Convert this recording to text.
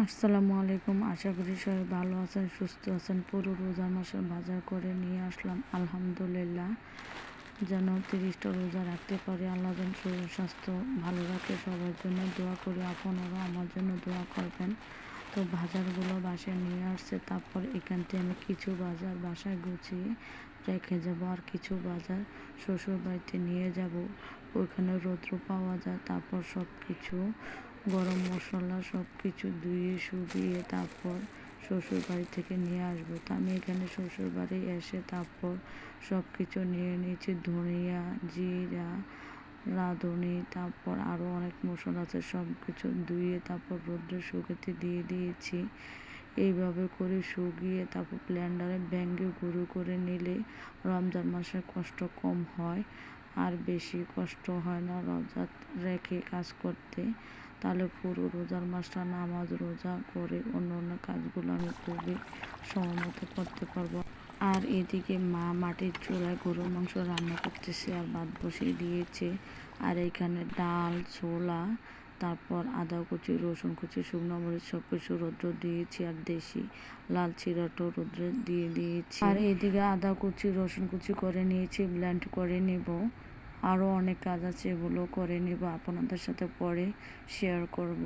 আসসালামু আলাইকুম। আশা করি সবাই ভালো আছেন, সুস্থ আছেন। পুরো রোজা মাসের বাজার করে নিয়ে আসলাম আলহামদুলিল্লাহ। যেন 30টা রোজা রাখতে পারি। আল্লাহ যেন শরীর স্বাস্থ্য ভালো রাখে। সবার জন্য দোয়া করি, আপনারাও আমার জন্য দোয়া করবেন। তো বাজারগুলো বাসায় নিয়ে আসছে, তারপর এখান থেকে আমি কিছু বাজার বাসায় গুছিয়ে রেখে যাব, আর কিছু বাজার শ্বশুর বাড়িতে নিয়ে যাব। ওইখানে রৌদ্র পাওয়া যায়। তারপর সব কিছু গরম মশলা সব কিছু ধুয়ে শুকিয়ে তারপর শ্বশুর বাড়ি থেকে নিয়ে আসবো। তো আমি এখানে শ্বশুর বাড়ি এসে তারপর সব কিছু নিয়ে নিয়েছি, ধনিয়া, জিরা, রাঁধুনি, তারপর আরও অনেক মশলা আছে। সব কিছু ধুয়ে তারপর রোদ্রে শুকাতে দিয়ে দিয়েছি। এইভাবে করে শুকিয়ে তারপর ব্লেন্ডারে ভেঙে গুঁড়ো করে নিলে রমজান মাসে কষ্ট কম হয়, আর বেশি কষ্ট হয় না রোজা রেখে কাজ করতে। তাহলে পুরো রোজার মাসটা নামাজ রোজা করে অন্য অন্য কাজগুলো আমি খুবই সময় মতো করতে পারবো। আর এদিকে মা মাটির চুলায় গরুর মাংস রান্না করতেছে আর ভাত বসিয়ে দিয়েছে। আর এখানে ডাল, ছোলা, তারপর আদা কুচি, রসুন কুচি, শুকনো মরিচ সব কিছু রৌদ্র দিয়েছি, আর দেশি লাল চিরাটো রৌদ্রে দিয়ে দিয়েছি। আর এদিকে আদা কুচি, রসুন কুচি করে নিয়েছি, ব্লেন্ড করে নেব। আরও অনেক কাজ আছে, এগুলো করে নেব, আপনাদের সাথে পরে শেয়ার করব।